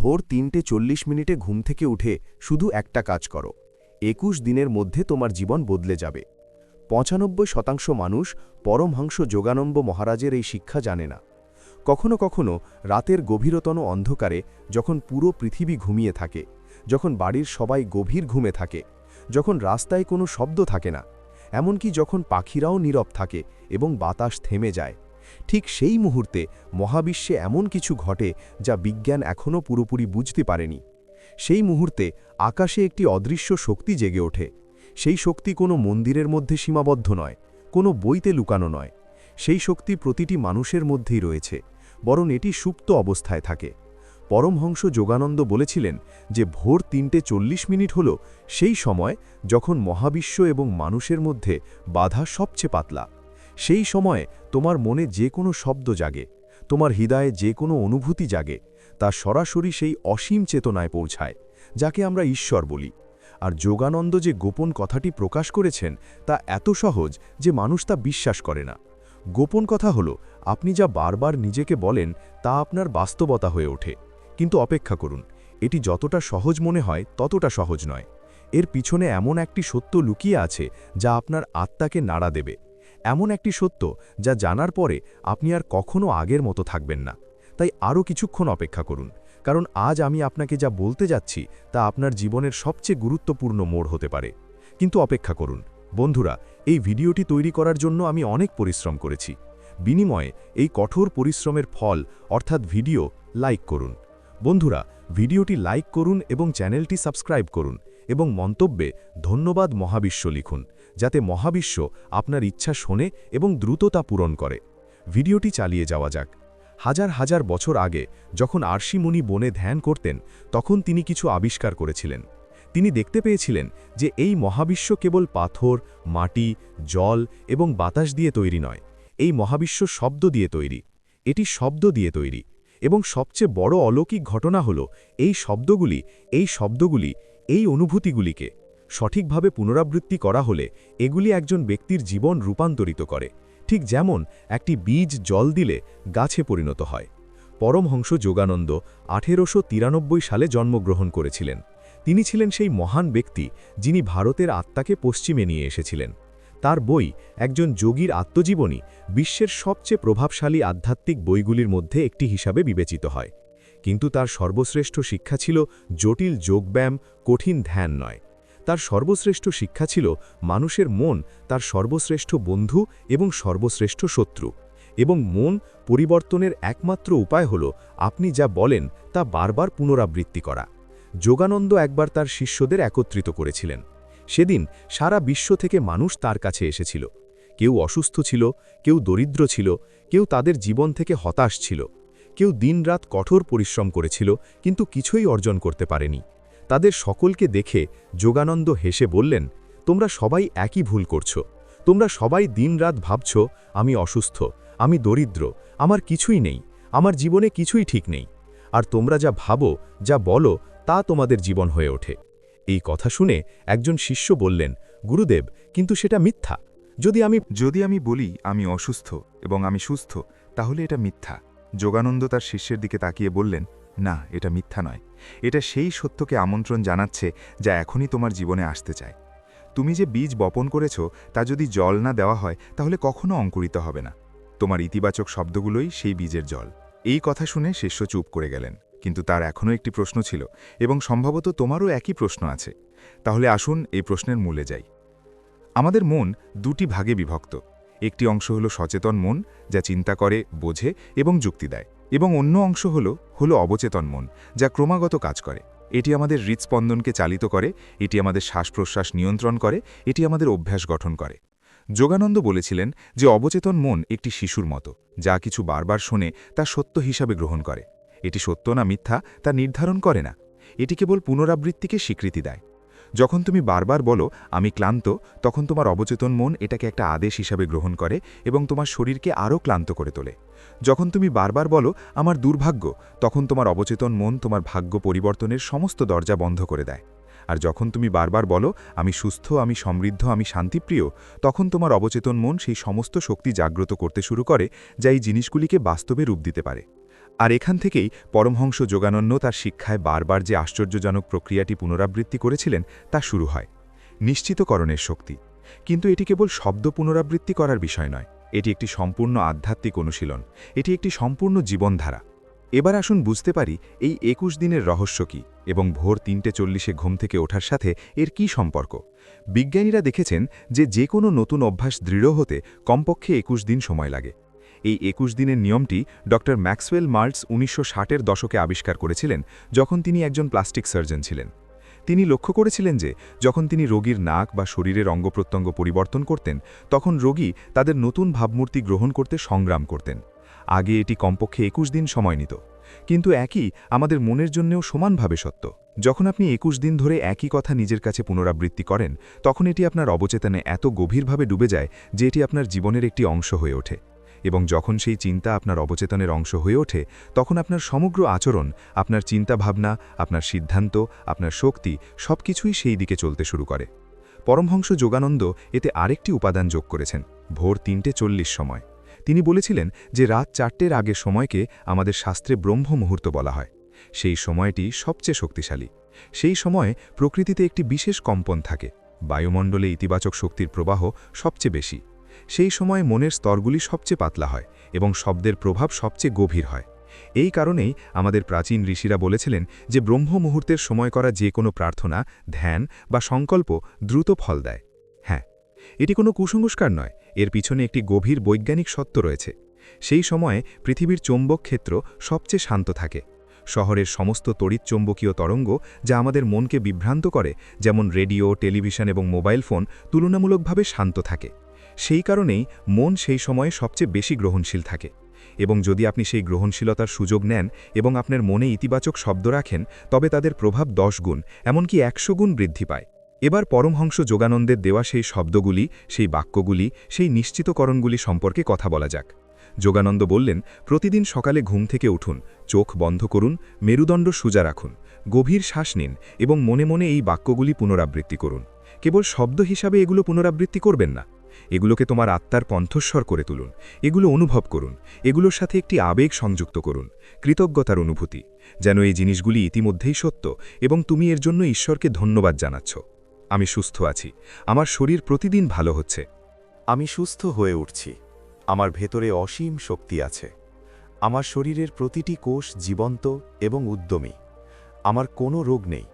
ভোর ৩:৪০ ঘুম থেকে উঠে শুধু একটা কাজ করো। ২১ দিনের মধ্যে তোমার জীবন বদলে যাবে। ৯৫% মানুষ পরমহংস যোগানম্ব মহারাজের এই শিক্ষা জানে না। কখনো কখনো রাতের গভীরতম অন্ধকারে, যখন পুরো পৃথিবী ঘুমিয়ে থাকে, যখন বাড়ির সবাই গভীর ঘুমে থাকে, যখন রাস্তায় কোনো শব্দ থাকে না, এমনকি যখন পাখিরাও নীরব থাকে এবং বাতাস থেমে যায়, ঠিক সেই মুহূর্তে মহাবিশ্বে এমন কিছু ঘটে যা বিজ্ঞান এখনও পুরোপুরি বুঝতে পারেনি। সেই মুহূর্তে আকাশে একটি অদৃশ্য শক্তি জেগে ওঠে। সেই শক্তি কোনো মন্দিরের মধ্যে সীমাবদ্ধ নয়, কোনো বইতে লুকানো নয়। সেই শক্তি প্রতিটি মানুষের মধ্যেই রয়েছে, বরং এটি সুপ্ত অবস্থায় থাকে। পরমহংস যোগানন্দ বলেছিলেন যে ভোর ৩:৪০ হল সেই সময় যখন মহাবিশ্ব এবং মানুষের মধ্যে বাধা সবচেয়ে পাতলা। সেই সময়ে তোমার মনে যে কোনো শব্দ জাগে, তোমার হৃদয়ে যে কোনো অনুভূতি জাগে, তা সরাসরি সেই অসীম চেতনায় পৌঁছায়, যাকে আমরা ঈশ্বর বলি। আর যোগানন্দ যে গোপন কথাটি প্রকাশ করেছেন তা এত সহজ যে মানুষ তা বিশ্বাস করে না। গোপন কথা হলো, আপনি যা বারবার নিজেকে বলেন তা আপনার বাস্তবতা হয়ে ওঠে। কিন্তু অপেক্ষা করুন, এটি যতটা সহজ মনে হয় ততটা সহজ নয়। এর পিছনে এমন একটি সত্য লুকিয়ে আছে যা আপনার আত্মাকে নাড়া দেবে। এমন একটি সত্য যা জানার পরে আপনি আর কখনো আগের মতো থাকবেন না। তাই আরও কিছুক্ষণ অপেক্ষা করুন, কারণ আজ আমি আপনাকে যা বলতে যাচ্ছি তা আপনার জীবনের সবচেয়ে গুরুত্বপূর্ণ মোড় হতে পারে। কিন্তু অপেক্ষা করুন বন্ধুরা, এই ভিডিওটি তৈরি করার জন্য আমি অনেক পরিশ্রম করেছি। বিনিময়ে এই কঠোর পরিশ্রমের ফল অর্থাৎ ভিডিও লাইক করুন। বন্ধুরা, ভিডিওটি লাইক করুন এবং চ্যানেলটি সাবস্ক্রাইব করুন এবং মন্তব্যে ধন্যবাদ মহাবিশ্ব লিখুন, যাতে মহাবিশ্ব আপনার ইচ্ছা শোনে এবং দ্রুত তা পূরণ করে। ভিডিওটি চালিয়ে যাওয়া যাক। হাজার হাজার বছর আগে যখন আরশি মুনি বনে ধ্যান করতেন, তখন তিনি কিছু আবিষ্কার করেছিলেন। তিনি দেখতে পেয়েছিলেন যে এই মহাবিশ্ব কেবল পাথর, মাটি, জল এবং বাতাস দিয়ে তৈরি নয়। এই মহাবিশ্ব শব্দ দিয়ে তৈরি। এটি শব্দ দিয়ে তৈরি। এবং সবচেয়ে বড় অলৌকিক ঘটনা হল, এই শব্দগুলি, এই অনুভূতিগুলিকে সঠিকভাবে পুনরাবৃত্তি করা হলে এগুলি একজন ব্যক্তির জীবন রূপান্তরিত করে, ঠিক যেমন একটি বীজ জল দিলে গাছে পরিণত হয়। পরমহংস যোগানন্দ ১৮৯৩ সালে জন্মগ্রহণ করেছিলেন। তিনি ছিলেন সেই মহান ব্যক্তি যিনি ভারতের আত্মাকে পশ্চিমে নিয়ে এসেছিলেন। তার বই একজন যোগীর আত্মজীবনী বিশ্বের সবচেয়ে প্রভাবশালী আধ্যাত্মিক বইগুলির মধ্যে একটি হিসাবে বিবেচিত হয়। কিন্তু তার সর্বশ্রেষ্ঠ শিক্ষা ছিল জটিল যোগব্যায়াম, কঠিন ধ্যান নয়। তার সর্বশ্রেষ্ঠ শিক্ষা ছিল মানুষের মন তার সর্বশ্রেষ্ঠ বন্ধু এবং সর্বশ্রেষ্ঠ শত্রু। এবং মন পরিবর্তনের একমাত্র উপায় হল আপনি যা বলেন তা বারবার পুনরাবৃত্তি করা। যোগানন্দ একবার তার শিষ্যদের একত্রিত করেছিলেন। সেদিন সারা বিশ্ব থেকে মানুষ তার কাছে এসেছিল। কেউ অসুস্থ ছিল, কেউ দরিদ্র ছিল, কেউ তাদের জীবন থেকে হতাশ ছিল, কেউ দিনরাত কঠোর পরিশ্রম করেছিল কিন্তু কিছুই অর্জন করতে পারেনি। তাদের সকলকে দেখে যোগানন্দ হেসে বললেন, তোমরা সবাই একই ভুল করছো। তোমরা সবাই দিনরাত ভাবছ, আমি অসুস্থ, আমি দরিদ্র, আমার কিছুই নেই, আমার জীবনে কিছুই ঠিক নেই। আর তোমরা যা ভাবো, যা বলো, তা তোমাদের জীবন হয়ে ওঠে। এই কথা শুনে একজন শিষ্য বললেন, গুরুদেব, কিন্তু সেটা মিথ্যা। যদি আমি বলি আমি অসুস্থ এবং আমি সুস্থ, তাহলে এটা মিথ্যা। যোগানন্দ তার শিষ্যের দিকে তাকিয়ে বললেন, না, এটা মিথ্যা নয়। এটা সেই সত্যকে আমন্ত্রণ জানাচ্ছে যা এখনই তোমার জীবনে আসতে চায়। তুমি যে বীজ বপন করেছ তা যদি জল না দেওয়া হয় তাহলে কখনো অঙ্কুরিত হবে না। তোমার ইতিবাচক শব্দগুলোই সেই বীজের জল। এই কথা শুনে শিষ্য চুপ করে গেলেন, কিন্তু তার এখনও একটি প্রশ্ন ছিল এবং সম্ভবত তোমারও একই প্রশ্ন আছে। তাহলে আসুন এই প্রশ্নের মূলে যাই। আমাদের মন দুটি ভাগে বিভক্ত। একটি অংশ হলো সচেতন মন, যা চিন্তা করে, বোঝে এবং যুক্তি দেয়, এবং অন্য অংশ হলো অবচেতন মন, যা ক্রমাগত কাজ করে। এটি আমাদের হৃৎস্পন্দনকে চালিত করে, এটি আমাদের শ্বাস-প্রশ্বাস নিয়ন্ত্রণ করে, এটি আমাদের অভ্যাস গঠন করে। যোগানন্দ বলেছিলেন যে অবচেতন মন একটি শিশুর মতো, যা কিছু বারবার শোনে তা সত্য হিসাবে গ্রহণ করে। এটি সত্য না মিথ্যা তা নির্ধারণ করে না, এটি কেবল পুনরাবৃত্তিকে স্বীকৃতি দেয়। যখন তুমি বারবার বলো আমি ক্লান্ত, তখন তোমার অবচেতন মন এটাকে একটা আদেশ হিসাবে গ্রহণ করে এবং তোমার শরীরকে আরও ক্লান্ত করে তোলে। যখন তুমি বারবার বলো আমার দুর্ভাগ্য, তখন তোমার অবচেতন মন তোমার ভাগ্য পরিবর্তনের সমস্ত দরজা বন্ধ করে দেয়। আর যখন তুমি বারবার বলো আমি সুস্থ, আমি সমৃদ্ধ, আমি শান্তিপ্রিয়, তখন তোমার অবচেতন মন সেই সমস্ত শক্তি জাগ্রত করতে শুরু করে যা এই জিনিসগুলিকে বাস্তবে রূপ দিতে পারে। আর এখান থেকেই পরমহংস যোগানন্দ তার শিক্ষায় বারবার যে আশ্চর্যজনক প্রক্রিয়াটি পুনরাবৃত্তি করেছিলেন তা শুরু হয়। নিশ্চিতকরণের শক্তি। কিন্তু এটি কেবল শব্দ পুনরাবৃত্তি করার বিষয় নয়, এটি একটি সম্পূর্ণ আধ্যাত্মিক অনুশীলন, এটি একটি সম্পূর্ণ জীবনধারা। এবার আসুন বুঝতে পারি এই ২১ দিনের রহস্য কী এবং ভোর ৩:৪০ ঘুম থেকে ওঠার সাথে এর কী সম্পর্ক। বিজ্ঞানীরা দেখেছেন যে কোনো নতুন অভ্যাস দৃঢ় হতে কমপক্ষে ২১ দিন সময় লাগে। এই ২১ দিনের নিয়মটি ড ম্যাক্সওয়েল মাল্টস ১৯৬০-এর দশকে আবিষ্কার করেছিলেন, যখন তিনি একজন প্লাস্টিক সার্জন ছিলেন। তিনি লক্ষ্য করেছিলেন যে যখন তিনি রোগীর নাক বা শরীরের অঙ্গপ্রত্যঙ্গ পরিবর্তন করতেন, তখন রোগী তাদের নতুন ভাবমূর্তি গ্রহণ করতে সংগ্রাম করতেন। আগে এটি কমপক্ষে ২১ দিন সময় নিত, কিন্তু একই আমাদের মনের জন্যও সমানভাবে সত্য। যখন আপনি ২১ দিন ধরে একই কথা নিজের কাছে পুনরাবৃত্তি করেন, তখন এটি আপনার অবচেতনে এত গভীরভাবে ডুবে যায় যে এটি আপনার জীবনের একটি অংশ হয়ে ওঠে। এবং যখন সেই চিন্তা আপনার অবচেতনের অংশ হয়ে ওঠে, তখন আপনার সমগ্র আচরণ, আপনার চিন্তাভাবনা, আপনার সিদ্ধান্ত, আপনার শক্তি সবকিছুই সেই দিকে চলতে শুরু করে। পরমহংস যোগানন্দ এতে আরেকটি উপাদান যোগ করেছেন, ভোর ৩:৪০ সময়। তিনি বলেছিলেন যে রাত ৪টের আগের সময়কে আমাদের শাস্ত্রে ব্রহ্ম মুহূর্ত বলা হয়। সেই সময়টি সবচেয়ে শক্তিশালী। সেই সময়ে প্রকৃতিতে একটি বিশেষ কম্পন থাকে, বায়ুমণ্ডলে ইতিবাচক শক্তির প্রবাহ সবচেয়ে বেশি। সেই সময়ে মনের স্তরগুলি সবচেয়ে পাতলা হয় এবং শব্দের প্রভাব সবচেয়ে গভীর হয়। এই কারণেই আমাদের প্রাচীন ঋষিরা বলেছিলেন যে ব্রহ্ম মুহূর্তের সময় করা যে কোনো প্রার্থনা, ধ্যান বা সংকল্প দ্রুত ফল দেয়। হ্যাঁ, এটি কোনো কুসংস্কার নয়, এর পিছনে একটি গভীর বৈজ্ঞানিক সত্য রয়েছে। সেই সময়ে পৃথিবীর চৌম্বক ক্ষেত্র সবচেয়ে শান্ত থাকে। শহরের সমস্ত তড়িৎচৌম্বকীয় তরঙ্গ যা আমাদের মনকে বিভ্রান্ত করে, যেমন রেডিও, টেলিভিশন এবং মোবাইল ফোন, তুলনামূলকভাবে শান্ত থাকে। সেই কারণেই মন সেই সময়ে সবচেয়ে বেশি গ্রহণশীল থাকে। এবং যদি আপনি সেই গ্রহণশীলতার সুযোগ নেন এবং আপনার মনে ইতিবাচক শব্দ রাখেন, তবে তাদের প্রভাব ১০ গুণ, এমনকি ১০০ গুণ বৃদ্ধি পায়। এবার পরমহংস যোগানন্দের দেওয়া সেই শব্দগুলি, সেই বাক্যগুলি, সেই নিশ্চিতকরণগুলি সম্পর্কে কথা বলা যাক। যোগানন্দ বললেন, প্রতিদিন সকালে ঘুম থেকে উঠুন, চোখ বন্ধ করুন, মেরুদণ্ড সোজা রাখুন, গভীর শ্বাস নিন এবং মনে মনে এই বাক্যগুলি পুনরাবৃত্তি করুন। কেবল শব্দ হিসাবে এগুলো পুনরাবৃত্তি করবেন না, এগুলোকে তোমার আত্মার কণ্ঠস্বর করে তুলুন। এগুলো অনুভব করুন, এগুলোর সাথে একটি আবেগ সংযুক্ত করুন, কৃতজ্ঞতার অনুভূতি, যেন এই জিনিসগুলি ইতিমধ্যেই সত্য এবং তুমি এর জন্য ঈশ্বরকে ধন্যবাদ জানাচ্ছ। আমি সুস্থ আছি, আমার শরীর প্রতিদিন ভালো হচ্ছে। আমি সুস্থ হয়ে উঠছি, আমার ভেতরে অসীম শক্তি আছে। আমার শরীরের প্রতিটি কোষ জীবন্ত এবং উদ্যমী। আমার কোনো রোগ নেই।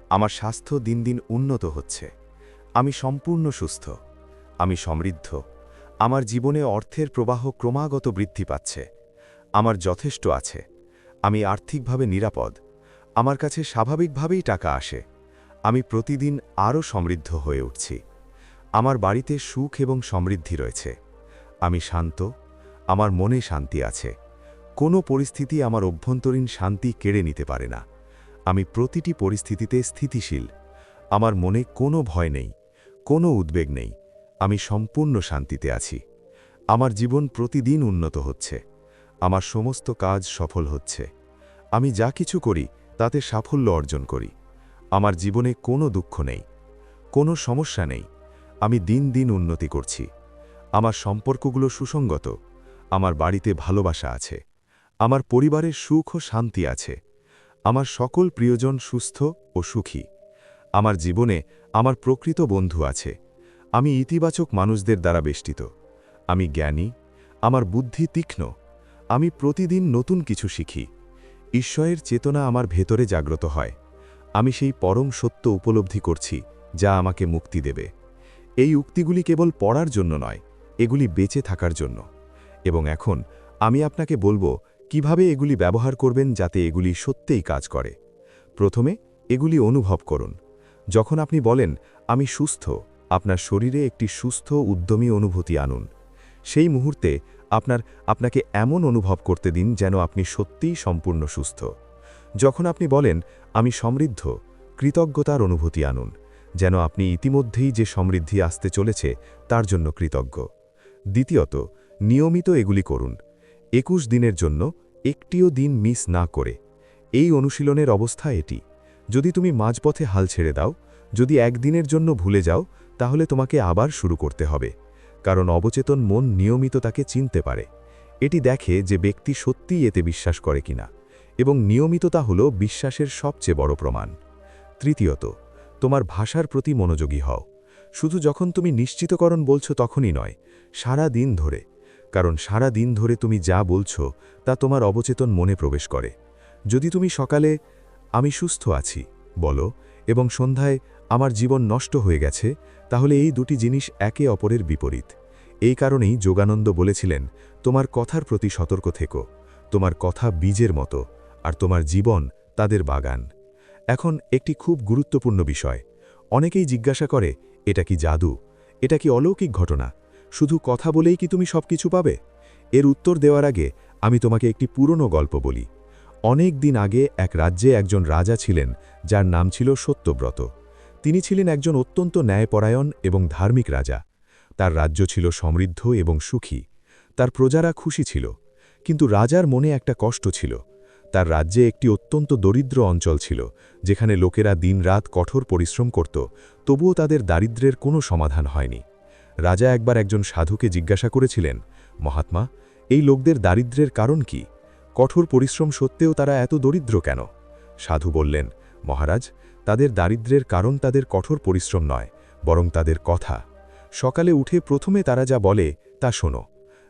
আমার স্বাস্থ্য দিন দিন উন্নত হচ্ছে। আমি সম্পূর্ণ সুস্থ। আমি সমৃদ্ধ। আমার জীবনে অর্থের প্রবাহ ক্রমাগত বৃদ্ধি পাচ্ছে। আমার যথেষ্ট আছে। আমি আর্থিকভাবে নিরাপদ। আমার কাছে স্বাভাবিকভাবেই টাকা আসে। আমি প্রতিদিন আরও সমৃদ্ধ হয়ে উঠছি। আমার বাড়িতে সুখ এবং সমৃদ্ধি রয়েছে। আমি শান্ত। আমার মনে শান্তি আছে। কোনো পরিস্থিতি আমার অভ্যন্তরীণ শান্তি কেড়ে নিতে পারে না। আমি প্রতিটি পরিস্থিতিতে স্থিতিশীল। আমার মনে কোনো ভয় নেই, কোনো উদ্বেগ নেই। আমি সম্পূর্ণ শান্তিতে আছি। আমার জীবন প্রতিদিন উন্নত হচ্ছে। আমার সমস্ত কাজ সফল হচ্ছে। আমি যা কিছু করি তাতে সাফল্য অর্জন করি। আমার জীবনে কোনো দুঃখ নেই, কোনো সমস্যা নেই। আমি দিন দিন উন্নতি করছি। আমার সম্পর্কগুলো সুসংগত। আমার বাড়িতে ভালোবাসা আছে। আমার পরিবারের সুখ ও শান্তি আছে। আমার সকল প্রিয়জন সুস্থ ও সুখী। আমার জীবনে আমার প্রকৃত বন্ধু আছে। আমি ইতিবাচক মানুষদের দ্বারা বেষ্টিত। আমি জ্ঞানী। আমার বুদ্ধি তীক্ষ্ণ। আমি প্রতিদিন নতুন কিছু শিখি। ঈশ্বরের চেতনা আমার ভেতরে জাগ্রত হয়। আমি সেই পরম সত্য উপলব্ধি করছি যা আমাকে মুক্তি দেবে। এই উক্তিগুলি কেবল পড়ার জন্য নয়, এগুলি বেঁচে থাকার জন্য। এবং এখন আমি আপনাকে বলবো কিভাবে এগুলি ব্যবহার করবেন যাতে এগুলি সত্যিই কাজ করে। প্রথমে এগুলি অনুভব করুন। যখন আপনি বলেন আমি সুস্থ, আপনার শরীরে একটি সুস্থ উদ্যমী অনুভূতি আনুন। সেই মুহূর্তে আপনাকে এমন অনুভব করতে দিন যেন আপনি সত্যিই সম্পূর্ণ সুস্থ। যখন আপনি বলেন আমি সমৃদ্ধ, কৃতজ্ঞতার অনুভূতি আনুন, যেন আপনি ইতিমধ্যেই যে সমৃদ্ধি আসতে চলেছে তার জন্য কৃতজ্ঞ। দ্বিতীয়ত, নিয়মিত এগুলি করুন। ২১ দিনের জন্য একটিও দিন মিস না করে। এই অনুশীলনের অবস্থা এটি। যদি তুমি মাঝপথে হাল ছেড়ে দাও, যদি একদিনের জন্য ভুলে যাও, তাহলে তোমাকে আবার শুরু করতে হবে। কারণ অবচেতন মন নিয়মিত তাকে চিনতে পারে। এটি দেখে যে ব্যক্তি সত্যিই এতে বিশ্বাস করে কিনা, এবং নিয়মিততা হল বিশ্বাসের সবচেয়ে বড় প্রমাণ। তৃতীয়ত, তোমার ভাষার প্রতি মনোযোগী হও। শুধু যখন তুমি নিশ্চিতকরণ বলছো তখনই নয়, সারা দিন ধরে। কারণ সারা দিন ধরে তুমি যা বলছো তা তোমার অবচেতন মনে প্রবেশ করে। যদি তুমি সকালে আমি সুস্থ আছি বলো এবং সন্ধ্যায় আমার জীবন নষ্ট হয়ে গেছে, তাহলে এই দুটি জিনিস একে অপরের বিপরীত। এই কারণেই যোগানন্দ বলেছিলেন, তোমার কথার প্রতি সতর্ক থেকো। তোমার কথা বীজের মতো, আর তোমার জীবন তাদের বাগান। এখন একটি খুব গুরুত্বপূর্ণ বিষয়। অনেকেই জিজ্ঞাসা করে, এটা কি জাদু? এটা কি অলৌকিক ঘটনা? শুধু কথা বলেই কি তুমি সবকিছু পাবে? এর উত্তর দেওয়ার আগে আমি তোমাকে একটি পুরনো গল্প বলি। অনেক দিন আগে এক রাজ্যে একজন রাজা ছিলেন, যার নাম ছিল সত্যব্রত। তিনি ছিলেন একজন অত্যন্ত ন্যায়পরায়ণ এবং ধার্মিক রাজা। তার রাজ্য ছিল সমৃদ্ধ এবং সুখী। তার প্রজারা খুশি ছিল। কিন্তু রাজার মনে একটা কষ্ট ছিল। তার রাজ্যে একটি অত্যন্ত দরিদ্র অঞ্চল ছিল, যেখানে লোকেরা দিনরাত কঠোর পরিশ্রম করত, তবুও তাদের দারিদ্র্যের কোনো সমাধান হয়নি। রাজা একবার একজন সাধুকে জিজ্ঞাসা করেছিলেন, মহাত্মা, এই লোকদের দারিদ্র্যের কারণ কি? কঠোর পরিশ্রম সত্ত্বেও তারা এত দরিদ্র কেন? সাধু বললেন, মহারাজ, তাদের দারিদ্র্যের কারণ তাদের কঠোর পরিশ্রম নয়, বরং তাদের কথা। সকালে উঠে প্রথমে তারা যা বলে তা শোনো।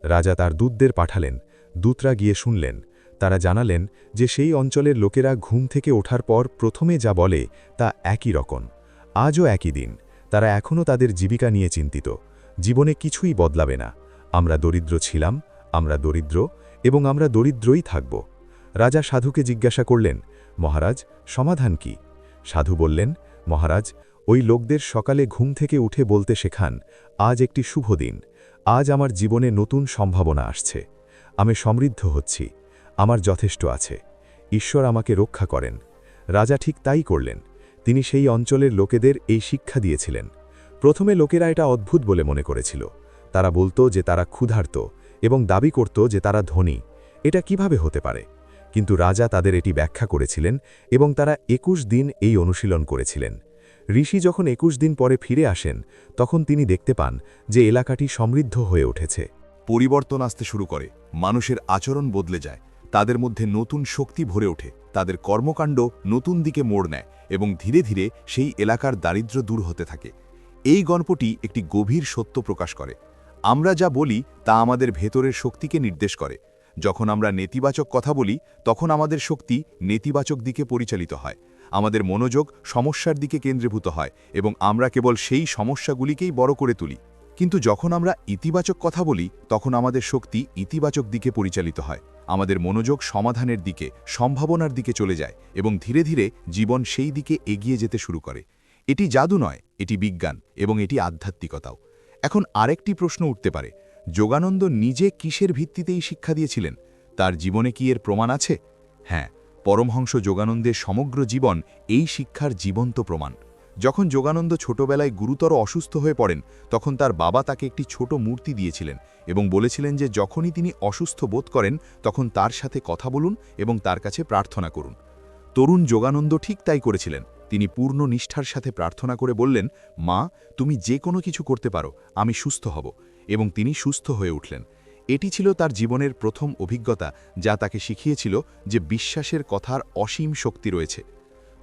রাজা তার দূতদের পাঠালেন। দূতরা গিয়ে শুনলেন। তারা জানালেন যে সেই অঞ্চলের লোকেরা ঘুম থেকে ওঠার পর প্রথমে যা বলে তা একই রকম। আজও একই দিন। তারা এখনও তাদের জীবিকা নিয়ে চিন্তিত। জীবনে কিছুই বদলাবে না। আমরা দরিদ্র ছিলাম, আমরা দরিদ্র, এবং আমরা দরিদ্রই থাকব। রাজা সাধুকে জিজ্ঞাসা করলেন, মহারাজ, সমাধান কি? সাধু বললেন, মহারাজ, ওই লোকদের সকালে ঘুম থেকে উঠে বলতে শেখান, আজ একটি শুভ দিন। আজ আমার জীবনে নতুন সম্ভাবনা আসছে। আমি সমৃদ্ধ হচ্ছি। আমার যথেষ্ট আছে। ঈশ্বর আমাকে রক্ষা করেন। রাজা ঠিক তাই করলেন। তিনি সেই অঞ্চলের লোকেদের এই শিক্ষা দিয়েছিলেন। প্রথমে লোকেরা এটা অদ্ভুত বলে মনে করেছিল। তারা বলতো যে তারা ক্ষুধার্ত এবং দাবি করত যে তারা ধনী। এটা কিভাবে হতে পারে? কিন্তু রাজা তাদের এটি ব্যাখ্যা করেছিলেন এবং তারা ২১ দিন এই অনুশীলন করেছিলেন। ঋষি যখন ২১ দিন পরে ফিরে আসেন, তখন তিনি দেখতে পান যে এলাকাটি সমৃদ্ধ হয়ে উঠেছে। পরিবর্তন আসতে শুরু করে, মানুষের আচরণ বদলে যায়, তাদের মধ্যে নতুন শক্তি ভরে ওঠে, তাদের কর্মকাণ্ড নতুন দিকে মোড় নেয় এবং ধীরে ধীরে সেই এলাকার দারিদ্র্য দূর হতে থাকে। এই গল্পটি একটি গভীর সত্য প্রকাশ করে। আমরা যা বলি তা আমাদের ভেতরের শক্তিকে নির্দেশ করে। যখন আমরা নেতিবাচক কথা বলি, তখন আমাদের শক্তি নেতিবাচক দিকে পরিচালিত হয়। আমাদের মনোযোগ সমস্যার দিকে কেন্দ্রীভূত হয় এবং আমরা কেবল সেই সমস্যাগুলিকেই বড় করে তুলি। কিন্তু যখন আমরা ইতিবাচক কথা বলি, তখন আমাদের শক্তি ইতিবাচক দিকে পরিচালিত হয়। আমাদের মনোযোগ সমাধানের দিকে, সম্ভাবনার দিকে চলে যায় এবং ধীরে ধীরে জীবন সেই দিকে এগিয়ে যেতে শুরু করে। এটি জাদু নয়, এটি বিজ্ঞান এবং এটি আধ্যাত্মিকতাও। এখন আরেকটি প্রশ্ন উঠতে পারে, যোগানন্দ নিজে কিসের ভিত্তিতেই শিক্ষা দিয়েছিলেন? তার জীবনে কি এর প্রমাণ আছে? হ্যাঁ, পরমহংস যোগানন্দের সমগ্র জীবন এই শিক্ষার জীবন্ত প্রমাণ। যখন যোগানন্দ ছোটবেলায় গুরুতর অসুস্থ হয়ে পড়েন, তখন তার বাবা তাকে একটি ছোট মূর্তি দিয়েছিলেন এবং বলেছিলেন যে যখনই তিনি অসুস্থ বোধ করেন, তখন তার সাথে কথা বলুন এবং তার কাছে প্রার্থনা করুন। তরুণ যোগানন্দ ঠিক তাই করেছিলেন। তিনি পূর্ণ নিষ্ঠার সাথে প্রার্থনা করে বললেন, মা, তুমি যে কোনো কিছু করতে পারো, আমি সুস্থ হব। এবং তিনি সুস্থ হয়ে উঠলেন। এটি ছিল তার জীবনের প্রথম অভিজ্ঞতা, যা তাকে শিখিয়েছিল যে বিশ্বাসের কথার অসীম শক্তি রয়েছে।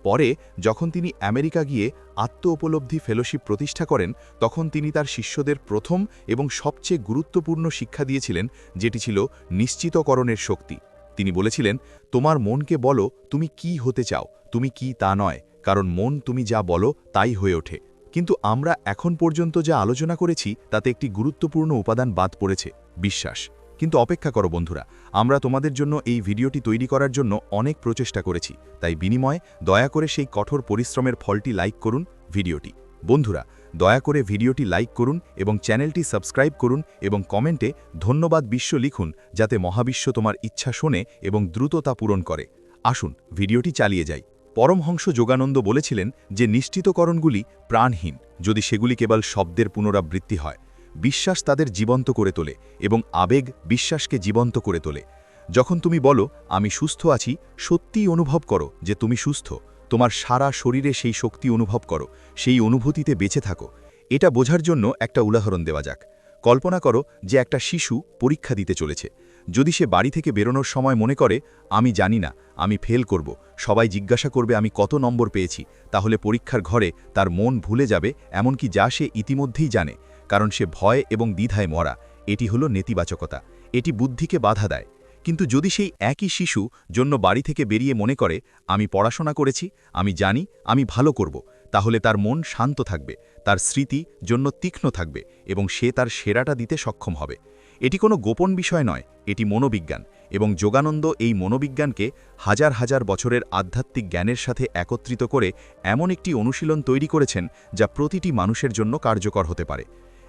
পরে যখন তিনি আমেরিকা গিয়ে আত্ম-উপলব্ধি ফেলোশিপ প্রতিষ্ঠা করেন, তখন তিনি তার শিষ্যদের প্রথম এবং সবচেয়ে গুরুত্বপূর্ণ শিক্ষা দিয়েছিলেন, যেটি ছিল নিশ্চিতকরণের শক্তি। তিনি বলেছিলেন, তোমার মনকে বলো তুমি কি হতে চাও, তুমি কি তা নয়, কারণ মন তুমি যা বলো তাই হয়ে ওঠে। কিন্তু আমরা এখন পর্যন্ত যা আলোচনা করেছি তাতে একটি গুরুত্বপূর্ণ উপাদান বাদ পড়েছে, বিশ্বাস। কিন্তু অপেক্ষা করো বন্ধুরা, আমরা তোমাদের জন্য এই ভিডিওটি তৈরি করার জন্য অনেক প্রচেষ্টা করেছি, তাই বিনিময়ে দয়া করে সেই কঠোর পরিশ্রমের ফলটি লাইক করুন ভিডিওটি। বন্ধুরা, দয়া করে ভিডিওটি লাইক করুন এবং চ্যানেলটি সাবস্ক্রাইব করুন এবং কমেন্টে ধন্যবাদ বিশ্ব লিখুন, যাতে মহাবিশ্ব তোমার ইচ্ছা শোনে এবং দ্রুত তা পূরণ করে। আসুন ভিডিওটি চালিয়ে যাই। পরমহংস যোগানন্দ বলেছিলেন যে নিশ্চিতকরণগুলি প্রাণহীন যদি সেগুলি কেবল শব্দের পুনরাবৃত্তি হয়। বিশ্বাস তাদের জীবন্ত করে তোলে এবং আবেগ বিশ্বাসকে জীবন্ত করে তোলে। যখন তুমি বলো আমি সুস্থ আছি, সত্যিই অনুভব করো যে তুমি সুস্থ। তোমার সারা শরীরে সেই শক্তি অনুভব করো, সেই অনুভূতিতে বেঁচে থাকো। এটা বোঝার জন্য একটা উদাহরণ দেওয়া যাক। কল্পনা করো যে একটা শিশু পরীক্ষা দিতে চলেছে। যদি সে বাড়ি থেকে বেরোনোর সময় মনে করে আমি জানি না, আমি ফেল করব, সবাই জিজ্ঞাসা করবে আমি কত নম্বর পেয়েছি, তাহলে পরীক্ষার ঘরে তার মন ভুলে যাবে এমনকি যা সে ইতিমধ্যেই জানে, কারণ সে ভয় এবং দ্বিধায় মরা। এটি হলো নেতিবাচকতা, এটি বুদ্ধিকে বাধা দেয়। কিন্তু যদি সেই একই শিশু জন্য বাড়ি থেকে বেরিয়ে মনে করে আমি পড়াশোনা করেছি, আমি জানি, আমি ভালো করব, তাহলে তার মন শান্ত থাকবে, তার স্মৃতি জন্য তীক্ষ্ণ থাকবে এবং সে তার সেরাটা দিতে সক্ষম হবে। এটি কোনো গোপন বিষয় নয়, এটি মনোবিজ্ঞান, এবং যোগানন্দ এই মনোবিজ্ঞানকে হাজার হাজার বছরের আধ্যাত্মিক জ্ঞানের সাথে একত্রিত করে এমন একটি অনুশীলন তৈরি করেছেন যা প্রতিটি মানুষের জন্য কার্যকর হতে পারে।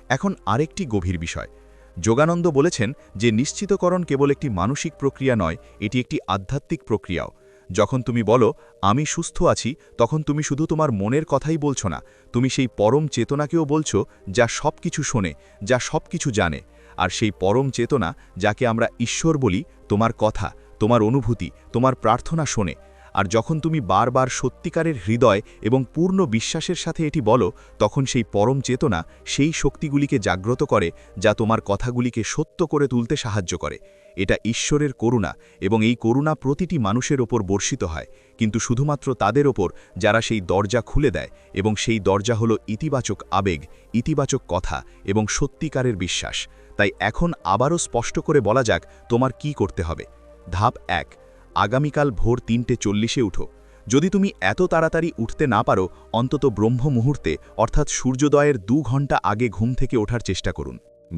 এখন আরেকটি গভীর বিষয়, যোগানন্দ বলেছেন যে নিশ্চিতকরণ কেবল একটি মানসিক প্রক্রিয়া নয়, এটি একটি আধ্যাত্মিক প্রক্রিয়াও। যখন তুমি বলো আমি সুস্থ আছি, তখন তুমি শুধু তোমার মনের কথাই বলছো না, তুমি সেই পরম চেতনাকেও বলছো যা সব কিছু শোনে, যা সব কিছু জানে। আর সেই পরম চেতনা, যাকে আমরা ঈশ্বর বলি, তোমার কথা, তোমার অনুভূতি, তোমার প্রার্থনা শোনে। আর যখন তুমি বারবার সত্যিকারের হৃদয় এবং পূর্ণ বিশ্বাসের সাথে এটি বলো, তখন সেই পরম চেতনা সেই শক্তিগুলিকে জাগ্রত করে যা তোমার কথাগুলিকে সত্য করে তুলতে সাহায্য করে। এটা ঈশ্বরের করুণা, এবং এই করুণা প্রতিটি মানুষের ওপর বর্ষিত হয়, কিন্তু শুধুমাত্র তাদের ওপর যারা সেই দরজা খুলে দেয়, এবং সেই দরজা হলো ইতিবাচক আবেগ, ইতিবাচক কথা এবং সত্যিকারের বিশ্বাস। তাই এখন আবারও স্পষ্ট করে বলা যাক তোমার কি করতে হবে। ধাপ 1, আগামীকাল ভোর 3:40 উঠো। যদি তুমি এত তাড়াতাড়ি উঠতে না পারো, অন্তত ব্রহ্ম মুহূর্তে অর্থাৎ সূর্যোদয়ের 2 ঘন্টা আগে ঘুম থেকে ওঠার চেষ্টা করুন।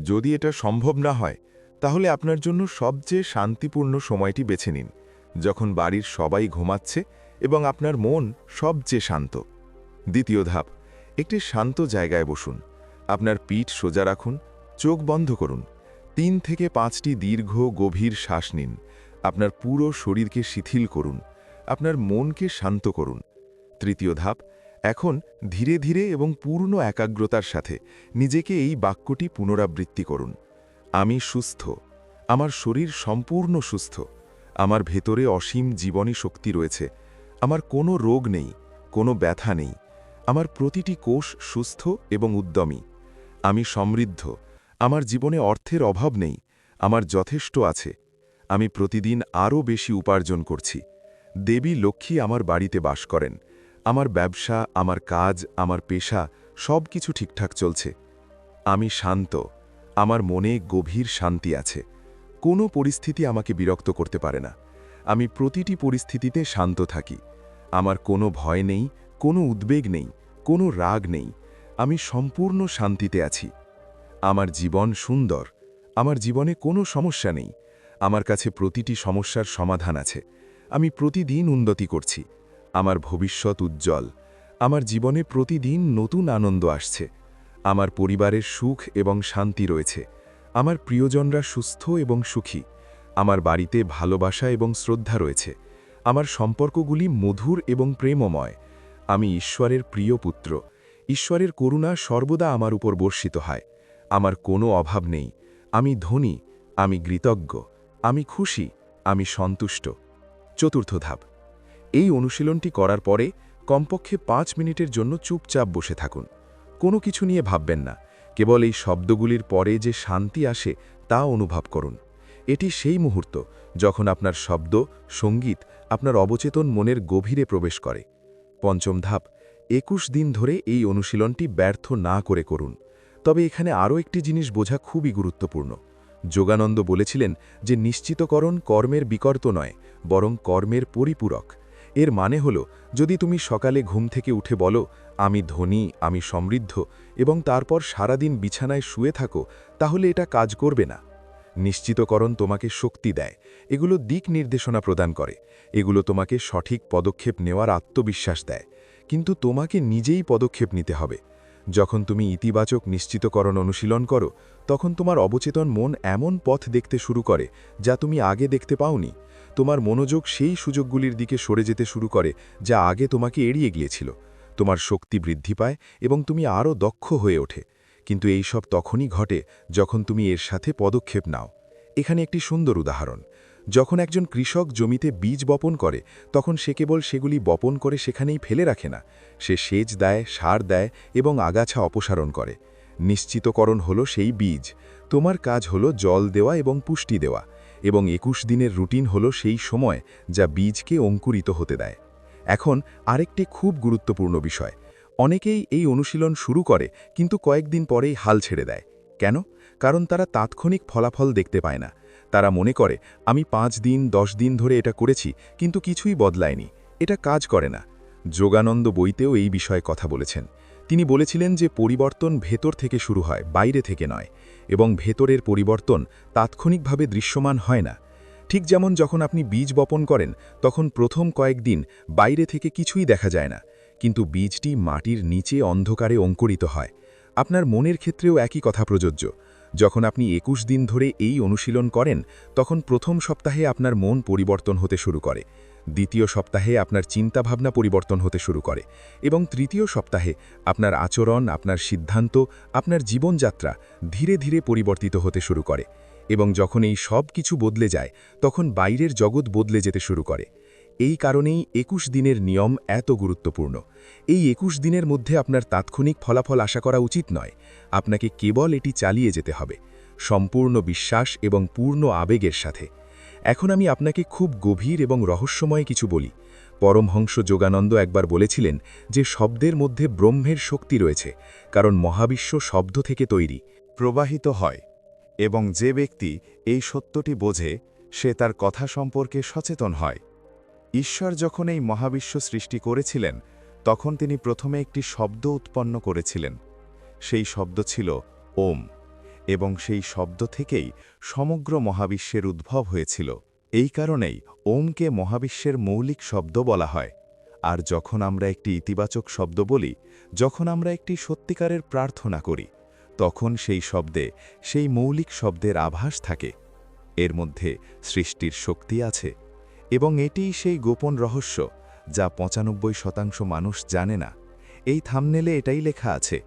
যদি এটা সম্ভব না হয়, তাহলে আপনার জন্য সবচেয়ে শান্তিপূর্ণ সময়টি বেছে নিন, যখন বাড়ির সবাই ঘুমাচ্ছে এবং আপনার মন সবচেয়ে শান্ত। দ্বিতীয় ধাপ, একটি শান্ত জায়গায় বসুন। আপনার পিঠ সোজা রাখুন, চোখ বন্ধ করুন। 3 থেকে 5টি দীর্ঘ গভীর শ্বাস নিন। আপনার পুরো শরীরকে শিথিল করুন, আপনার মনকে শান্ত করুন। তৃতীয় ধাপ, এখন ধীরে ধীরে এবং পূর্ণ একাগ্রতার সাথে নিজেকে এই বাক্যটি পুনরাবৃত্তি করুন। আমি সুস্থ, আমার শরীর সম্পূর্ণ সুস্থ, আমার ভেতরে অসীম জীবনী শক্তি রয়েছে, আমার কোনো রোগ নেই, কোনো ব্যথা নেই, আমার প্রতিটি কোষ সুস্থ এবং উদ্যমী। আমি সমৃদ্ধ, আমার জীবনে অর্থের অভাব নেই, আমার যথেষ্ট আছে। আমি প্রতিদিন আরও বেশি উপার্জন করছি। দেবী লক্ষ্মী আমার বাড়িতে বাস করেন। আমার ব্যবসা, আমার কাজ, আমার পেশা সব কিছু ঠিকঠাক চলছে। আমি শান্ত, আমার মনে গভীর শান্তি আছে। কোনো পরিস্থিতি আমাকে বিরক্ত করতে পারে না। আমি প্রতিটি পরিস্থিতিতে শান্ত থাকি। আমার কোনো ভয় নেই, কোনো উদ্বেগ নেই, কোনো রাগ নেই। আমি সম্পূর্ণ শান্তিতে আছি। আমার জীবন সুন্দর, আমার জীবনে কোনো সমস্যা নেই। আমার কাছে প্রতিটি সমস্যার সমাধান আছে। আমি প্রতিদিন উন্নতি করছি। আমার ভবিষ্যৎ উজ্জ্বল। আমার জীবনে প্রতিদিন নতুন আনন্দ আসছে। আমার পরিবারের সুখ এবং শান্তি রয়েছে। আমার প্রিয়জনরা সুস্থ এবং সুখী। আমার বাড়িতে ভালোবাসা এবং শ্রদ্ধা রয়েছে। আমার সম্পর্কগুলি মধুর এবং প্রেমময়। আমি ঈশ্বরের প্রিয় পুত্র। ঈশ্বরের করুণা সর্বদা আমার উপর বর্ষিত হয়। আমার কোনো অভাব নেই। আমি ধনী, আমি কৃতজ্ঞ, আমি খুশি, আমি সন্তুষ্ট। চতুর্থ ধাপ, এই অনুশীলনটি করার পরে কমপক্ষে 5 মিনিটের জন্য চুপচাপ বসে থাকুন। কোনো কিছু নিয়ে ভাববেন না, কেবল এই শব্দগুলির পরে যে শান্তি আসে তা অনুভব করুন। এটি সেই মুহূর্ত যখন আপনার শব্দ, সঙ্গীত আপনার অবচেতন মনের গভীরে প্রবেশ করে। পঞ্চম ধাপ, 21 দিন ধরে এই অনুশীলনটি ব্যর্থ না করে করুন। তবে এখানে আরও একটি জিনিস বোঝা খুবই গুরুত্বপূর্ণ। যোগানন্দ বলেছিলেন যে নিশ্চিতকরণ কর্মের বিকর্ত নয়, বরং কর্মের পরিপূরক। এর মানে হল, যদি তুমি সকালে ঘুম থেকে উঠে বলো আমি ধনী, আমি সমৃদ্ধ, এবং তারপর সারাদিন বিছানায় শুয়ে থাকো, তাহলে এটা কাজ করবে না। নিশ্চিতকরণ তোমাকে শক্তি দেয়, এগুলো দিক নির্দেশনা প্রদান করে, এগুলো তোমাকে সঠিক পদক্ষেপ নেওয়ার আত্মবিশ্বাস দেয়, কিন্তু তোমাকে নিজেই পদক্ষেপ নিতে হবে। যখন তুমি ইতিবাচক নিশ্চিতকরণ অনুশীলন করো, তখন তোমার অবচেতন মন এমন পথ দেখতে শুরু করে যা তুমি আগে দেখতে পাওনি। তোমার মনোযোগ সেই সুযোগগুলির দিকে সরে যেতে শুরু করে যা আগে তোমাকে এড়িয়ে গিয়েছিল। তোমার শক্তি বৃদ্ধি পায় এবং তুমি আরও দক্ষ হয়ে ওঠে। কিন্তু এই সব তখনই ঘটে যখন তুমি এর সাথে পদক্ষেপ নাও। এখানে একটি সুন্দর উদাহরণ। যখন একজন কৃষক জমিতে বীজ বপন করে, তখন সে কেবল সেগুলি বপন করে সেখানেই ফেলে রাখে না। সে সেচ দেয়, সার দেয় এবং আগাছা অপসারণ করে। নিশ্চিতকরণ হলো সেই বীজ। তোমার কাজ হলো জল দেওয়া এবং পুষ্টি দেওয়া। এবং 21 দিনের রুটিন হল সেই সময় যা বীজকে অঙ্কুরিত হতে দেয়। এখন আরেকটি খুব গুরুত্বপূর্ণ বিষয়, অনেকেই এই অনুশীলন শুরু করে কিন্তু কয়েকদিন পরেই হাল ছেড়ে দেয়। কেন? কারণ তারা তাৎক্ষণিক ফলাফল দেখতে পায় না। তারা মনে করে, আমি 5 দিন 10 দিন ধরে এটা করেছি কিন্তু কিছুই বদলায়নি, এটা কাজ করে না। যোগানন্দ বইতেও এই বিষয়ে কথা বলেছেন। তিনি বলেছিলেন যে পরিবর্তন ভেতর থেকে শুরু হয়, বাইরে থেকে নয়, এবং ভেতরের পরিবর্তন তাৎক্ষণিকভাবে দৃশ্যমান হয় না। ঠিক যেমন যখন আপনি বীজ বপন করেন তখন প্রথম কয়েকদিন বাইরে থেকে কিছুই দেখা যায় না, কিন্তু বীজটি মাটির নিচে অন্ধকারে অঙ্কুরিত হয়। আপনার মনের ক্ষেত্রেও একই কথা প্রযোজ্য। যখন আপনি 21 দিন ধরে এই অনুশীলন করেন তখন প্রথম সপ্তাহে আপনার মন পরিবর্তন হতে শুরু করে, দ্বিতীয় সপ্তাহে আপনার চিন্তাভাবনা পরিবর্তন হতে শুরু করে, এবং তৃতীয় সপ্তাহে আপনার আচরণ, আপনার সিদ্ধান্ত, আপনার জীবনযাত্রা ধীরে ধীরে পরিবর্তিত হতে শুরু করে। এবং যখন এই সব কিছু বদলে যায় তখন বাইরের জগৎ বদলে যেতে শুরু করে। এই কারণেই 21 দিনের নিয়ম এত গুরুত্বপূর্ণ। এই 21 দিনের মধ্যে আপনার তাৎক্ষণিক ফলাফল আশা করা উচিত নয়, আপনাকে কেবল এটি চালিয়ে যেতে হবে, সম্পূর্ণ বিশ্বাস এবং পূর্ণ আবেগের সাথে। এখন আমি আপনাকে খুব গভীর এবং রহস্যময় কিছু বলি। পরমহংস যোগানন্দ একবার বলেছিলেন যে শব্দের মধ্যে ব্রহ্মের শক্তি রয়েছে, কারণ মহাবিশ্ব শব্দ থেকে তৈরি। প্রবাহিত হয়, এবং যে ব্যক্তি এই সত্যটি বোঝে সে তার কথা সম্পর্কে সচেতন হয়। ঈশ্বর যখন এই মহাবিশ্ব সৃষ্টি করেছিলেন তখন তিনি প্রথমে একটি শব্দ উৎপন্ন করেছিলেন। সেই শব্দ ছিল ওম, এবং সেই শব্দ থেকেই সমগ্র মহাবিশ্বের উদ্ভব হয়েছিল। এই কারণেই ওমকে মহাবিশ্বের মৌলিক শব্দ বলা হয়। আর যখন আমরা একটি ইতিবাচক শব্দ বলি, যখন আমরা একটি সত্যিকারের প্রার্থনা করি, তখন সেই শব্দে সেই মৌলিক শব্দের আভাস থাকে। এর মধ্যে সৃষ্টির শক্তি আছে, এবং এটিই সেই গোপন রহস্য যা 95% মানুষ জানে না। এই থাম্বনেলে এটাই লেখা আছে,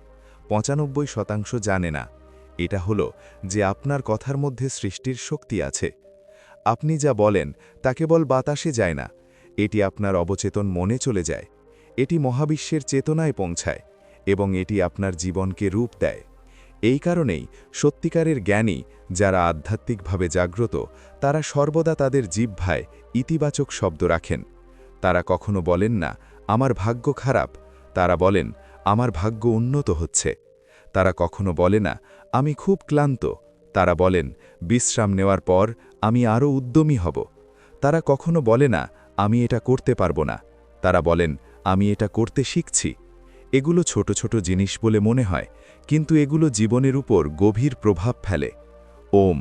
95% জানে না। এটা হলো যে আপনার কথার মধ্যে সৃষ্টির শক্তি আছে। আপনি যা বলেন তা কেবল বাতাসে যায় না, এটি আপনার অবচেতন মনে চলে যায়, এটি মহাবিশ্বের চেতনায় পৌঁছায়, এবং এটি আপনার জীবনকে রূপ দেয়। এই কারণেই সত্যিকারের জ্ঞানী, যারা আধ্যাত্মিকভাবে জাগ্রত, তারা সর্বদা তাদের জিহ্বায় ইতিবাচক শব্দ রাখেন। তারা কখনো বলেন না, আমার ভাগ্য খারাপ, তারা বলেন, আমার ভাগ্য উন্নত হচ্ছে। তারা কখনো বলে না, আমি খুব ক্লান্ত, তারা বলেন, বিশ্রাম নেওয়ার পর আমি আরও উদ্যমী হব। তারা কখনো বলে না, আমি এটা করতে পারবো না, তারা বলেন, আমি এটা করতে শিখছি। এগুলো ছোট ছোট জিনিস বলে মনে হয়, কিন্তু এগুলো জীবনের উপর গভীর প্রভাব ফেলে। ওম